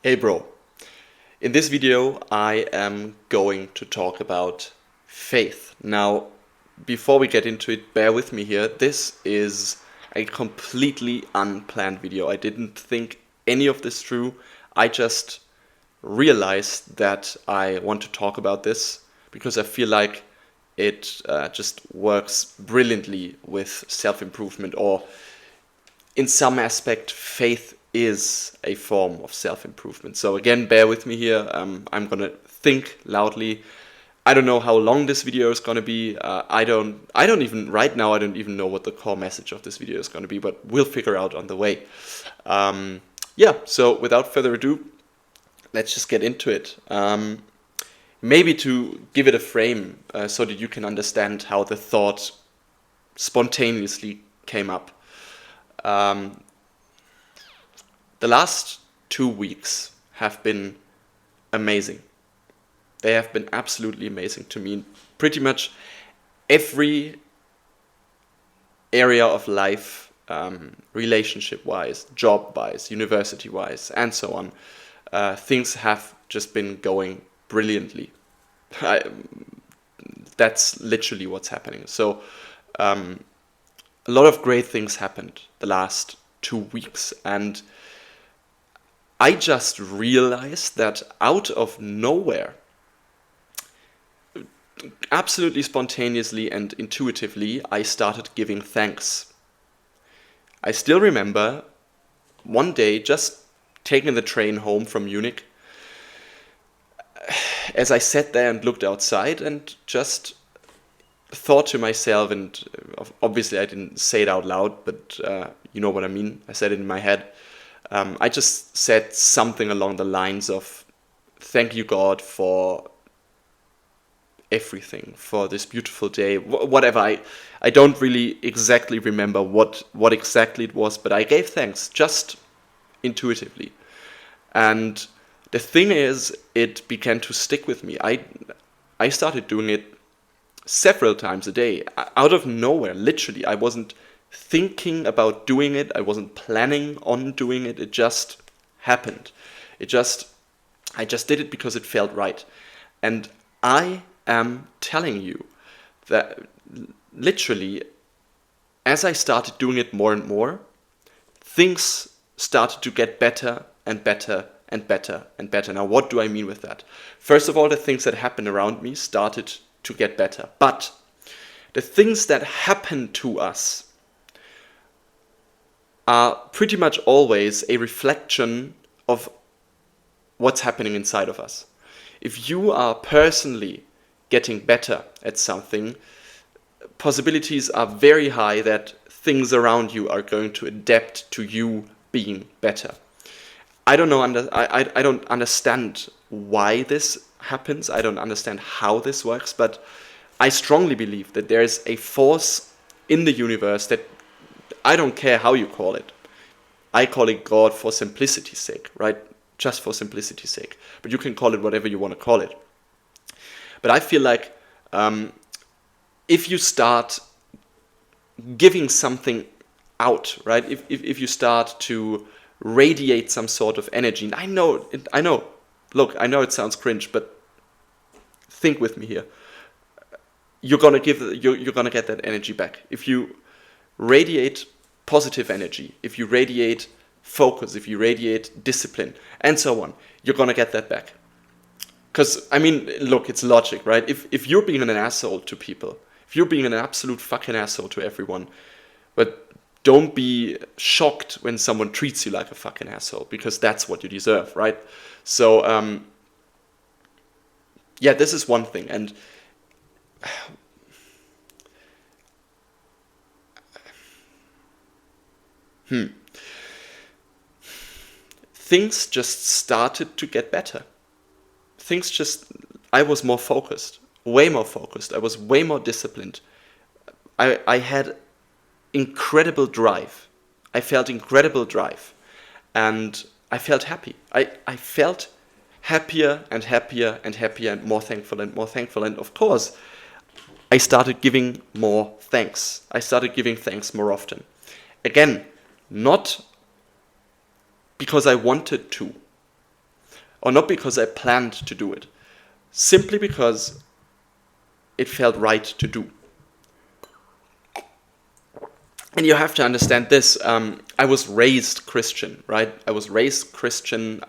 Hey bro, in this video I am going to talk about faith. Now, before we get into it, bear with me here. This is a completely unplanned video. I didn't think any of this through. I just realized that I want to talk about this because I feel like it just works brilliantly with self-improvement, or in some aspect, faith is a form of self-improvement. So again, bear with me here. I'm gonna think loudly. I don't know how long this video is gonna be. I don't even right now. I don't even know what the core message of this video is gonna be, but we'll figure out on the way. Yeah. So without further ado, let's just get into it. Maybe to give it a frame, so that you can understand how the thought spontaneously came up. Um, the last 2 weeks have been amazing. They have been absolutely amazing to me. Pretty much every area of life, relationship-wise, job-wise, university-wise, and so on, things have just been going brilliantly. That's literally what's happening. So, a lot of great things happened the last 2 weeks, and I just realized that out of nowhere, absolutely spontaneously and intuitively, I started giving thanks. I still remember one day just taking the train home from Munich, as I sat there and looked outside and just thought to myself, and obviously I didn't say it out loud, but you know what I mean. I said it in my head. I just said something along the lines of, "Thank you, God, for everything, for this beautiful day." Whatever. I don't really exactly remember what exactly it was, but I gave thanks just intuitively. And the thing is, it began to stick with me. I started doing it several times a day, out of nowhere, literally. I wasn't thinking about doing it, I wasn't planning on doing it, it just happened. I just did it because it felt right. And I am telling you that literally, as I started doing it more and more, things started to get better and better and better and better. Now, what do I mean with that? First of all, the things that happened around me started to get better. But the things that happen to us are pretty much always a reflection of what's happening inside of us. If you are personally getting better at something, possibilities are very high that things around you are going to adapt to you being better. I don't understand why this happens. I don't understand how this works, but I strongly believe that there is a force in the universe that, I don't care how you call it. I call it God for simplicity's sake, right? Just for simplicity's sake. But you can call it whatever you want to call it. But I feel like if you start giving something out, right? If you start to radiate some sort of energy, and I know, look, I know it sounds cringe, but think with me here. You're gonna get that energy back. If you radiate positive energy, if you radiate focus, if you radiate discipline, and so on, you're gonna get that back. Because, I mean, look, it's logic, right? If you're being an asshole to people, if you're being an absolute fucking asshole to everyone, but don't be shocked when someone treats you like a fucking asshole, because that's what you deserve, right? So, yeah, this is one thing. And things just started to get better. I was more focused, way more focused. I was way more disciplined. I had incredible drive. I felt incredible drive. And I felt happy. I felt happier and happier and happier and more thankful and more thankful. And of course, I started giving more thanks. I started giving thanks more often. Again, not because I wanted to. or not because I planned to do it, simply because it felt right to do. And you have to understand this. I was raised Christian, right? I was raised Christian.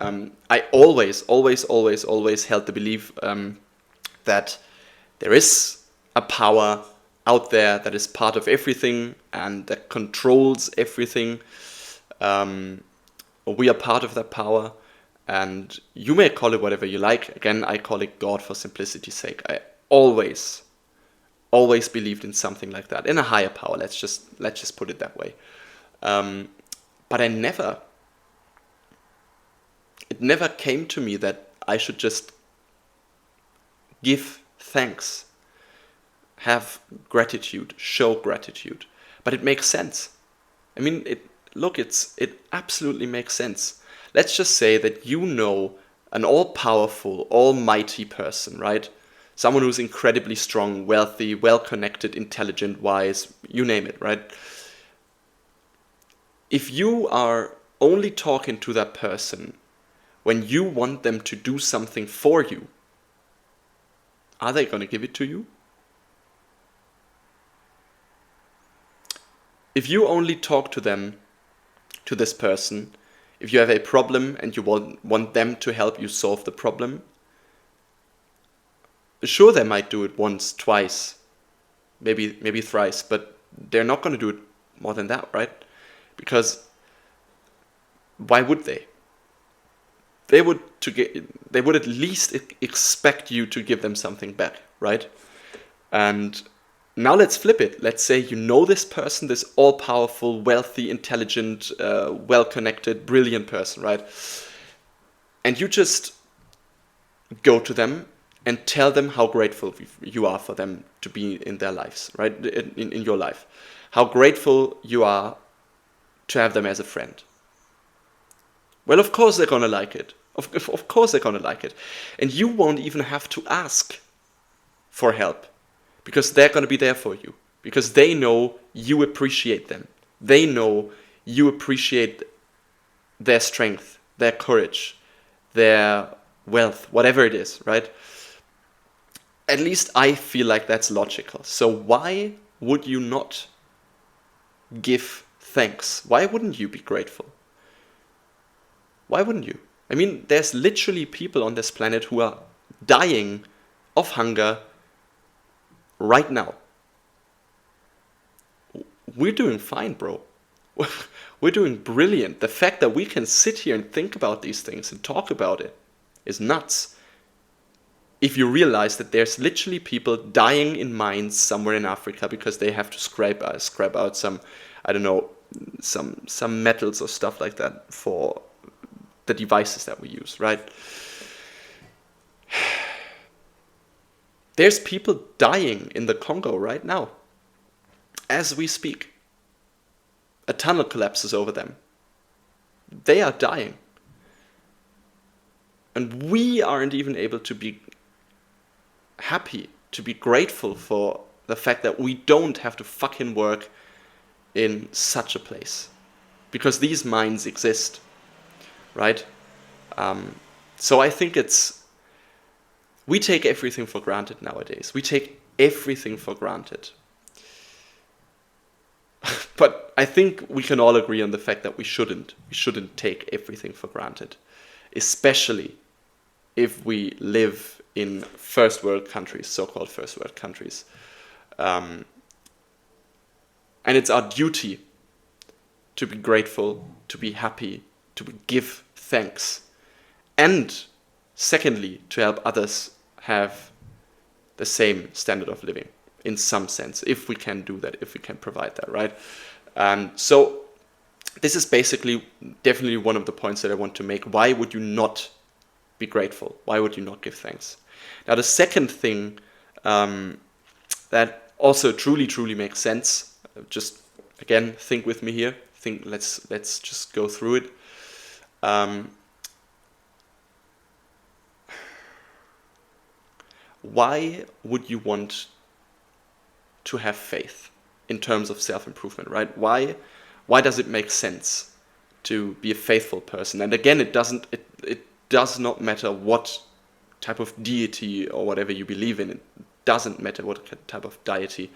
I always held the belief that there is a power out there that is part of everything and that controls everything. We are part of that power, and you may call it whatever you like. Again, I call it God for simplicity's sake. I always believed in something like that, in a higher power. Let's just put it that way. But it never came to me that I should just give thanks, have gratitude, show gratitude. But it makes sense. I mean, it absolutely makes sense. Let's just say that you know an all-powerful, almighty person, right? Someone who's incredibly strong, wealthy, well-connected, intelligent, wise, you name it, right? If you are only talking to that person when you want them to do something for you, are they going to give it to you? If you only talk to this person, if you have a problem and you want them to help you solve the problem, sure, they might do it once, twice, maybe thrice, but they're not going to do it more than that, right? Because why would they? They would at least expect you to give them something back, right? And now let's flip it. Let's say you know this person, this all-powerful, wealthy, intelligent, well-connected, brilliant person, right? And you just go to them and tell them how grateful you are for them to be in their lives, right? In your life. How grateful you are to have them as a friend. Well, of course they're going to like it. Of course they're going to like it. And you won't even have to ask for help, because they're going to be there for you. Because they know you appreciate them. They know you appreciate their strength, their courage, their wealth, whatever it is, right? At least I feel like that's logical. So why would you not give thanks? Why wouldn't you be grateful? Why wouldn't you? I mean, there's literally people on this planet who are dying of hunger right now. We're doing fine, bro. We're doing brilliant. The fact that we can sit here and think about these things and talk about it is nuts. If you realize that there's literally people dying in mines somewhere in Africa because they have to scrape out some, I don't know, some metals or stuff like that for the devices that we use, right? There's people dying in the Congo right now, as we speak. A tunnel collapses over them. They are dying. And we aren't even able to be happy, to be grateful for the fact that we don't have to fucking work in such a place. Because these mines exist, right? So I think we take everything for granted nowadays. We take everything for granted. But I think we can all agree on the fact that we shouldn't take everything for granted, especially if we live in first world countries, so-called first world countries. And it's our duty to be grateful, to be happy, to give thanks, and secondly, to help others have the same standard of living in some sense, if we can do that, if we can provide that, right? So this is definitely one of the points that I want to make. Why would you not be grateful? Why would you not give thanks? Now, the second thing that also truly makes sense, just again, think with me here. Let's just go through it. Why would you want to have faith in terms of self-improvement, right? Why does it make sense to be a faithful person? And again, it does not matter what type of deity or whatever you believe in. It doesn't matter what type of deity.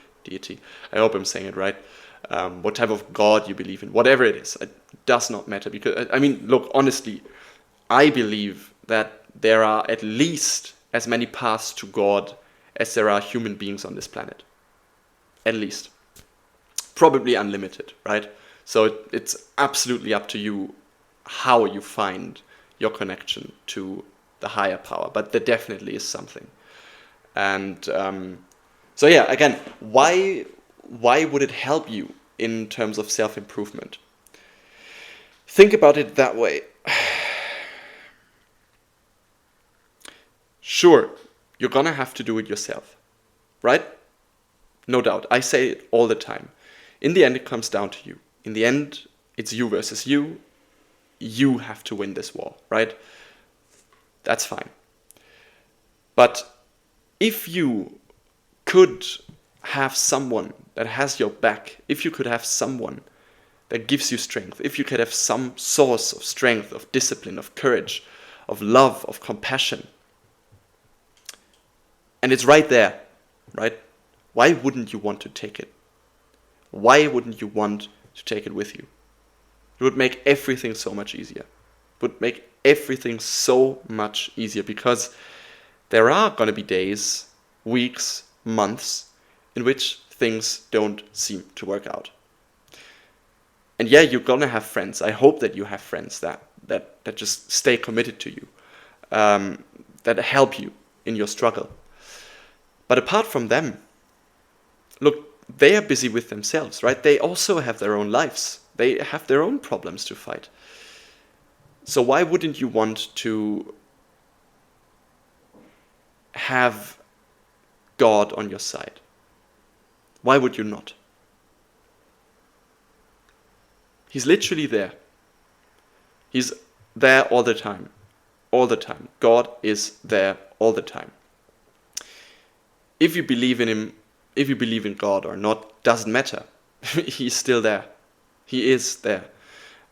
I hope I'm saying it right. What type of God you believe in, whatever it is, it does not matter. Because, I mean, look, honestly, I believe that there are at least as many paths to God as there are human beings on this planet. At least. Probably unlimited, right? So it's absolutely up to you how you find your connection to the higher power. But there definitely is something. And so yeah, again, why would it help you in terms of self-improvement? Think about it that way. Sure, you're gonna have to do it yourself, right? No doubt. I say it all the time. In the end, it comes down to you. In the end, it's you versus you. You have to win this war, right? That's fine. But if you could have someone that has your back, if you could have someone that gives you strength, if you could have some source of strength, of discipline, of courage, of love, of compassion, and it's right there, right? Why wouldn't you want to take it? Why wouldn't you want to take it with you? It would make everything so much easier. It would make everything so much easier, because there are going to be days, weeks, months in which things don't seem to work out. And yeah, you're going to have friends. I hope that you have friends that just stay committed to you, that help you in your struggle. But apart from them, look, they are busy with themselves, right? They also have their own lives. They have their own problems to fight. So why wouldn't you want to have God on your side? Why would you not? He's literally there. He's there all the time. All the time. God is there all the time. If you believe in him, if you believe in God or not, doesn't matter. He's still there. He is there.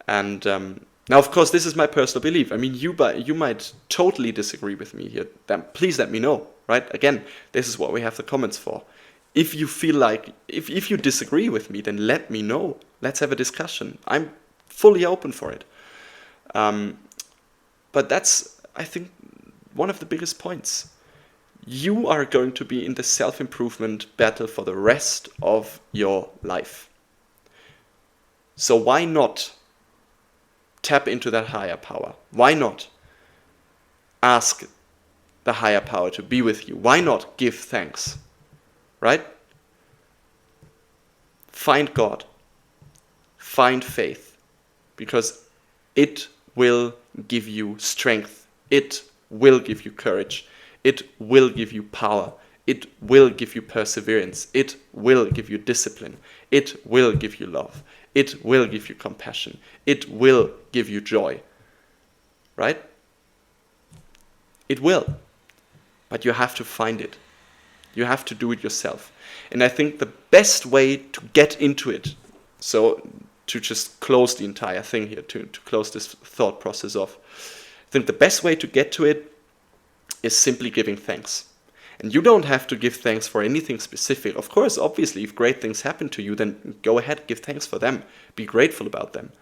And now, of course, this is my personal belief. I mean, you might totally disagree with me here. Then please let me know, right? Again, this is what we have the comments for. If you feel like, if you disagree with me, then let me know. Let's have a discussion. I'm fully open for it. But that's, I think, one of the biggest points. You are going to be in the self-improvement battle for the rest of your life. So why not tap into that higher power? Why not ask the higher power to be with you? Why not give thanks? Right? Find God. Find faith. Because it will give you strength. It will give you courage. It will give you power. It will give you perseverance. It will give you discipline. It will give you love. It will give you compassion. It will give you joy. Right? It will. But you have to find it. You have to do it yourself. And I think the best way to get into it, so to just close the entire thing here, to close this thought process off, I think the best way to get to it is simply giving thanks. And you don't have to give thanks for anything specific. Of course, obviously, if great things happen to you, then go ahead, give thanks for them. Be grateful about them.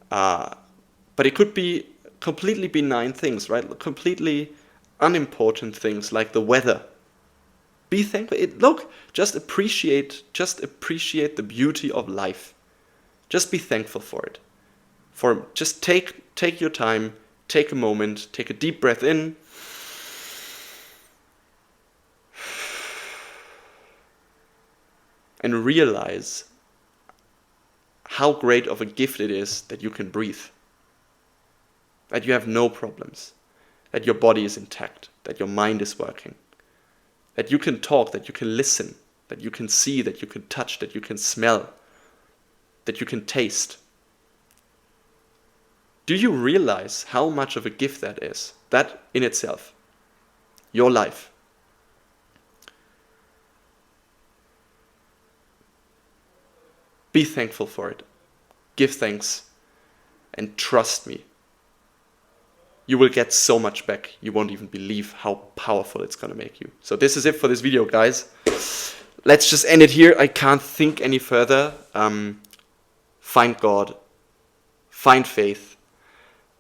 But it could be completely benign things, right? Completely unimportant things like the weather. Be thankful. Look, just appreciate the beauty of life. Just be thankful for it. Just take your time, take a moment, take a deep breath in. And realize how great of a gift it is that you can breathe. That you have no problems. That your body is intact. That your mind is working. That you can talk, that you can listen. That you can see, that you can touch, that you can smell. That you can taste. Do you realize how much of a gift that is? That in itself. Your life. Be thankful for it. Give thanks. And trust me. you will get so much back. You won't even believe how powerful it's going to make you. So this is it for this video, guys. Let's just end it here. I can't think any further. Find God, find faith,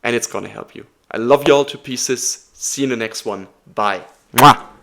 and it's going to help you. I love you all to pieces. See you in the next one. Bye. Mwah.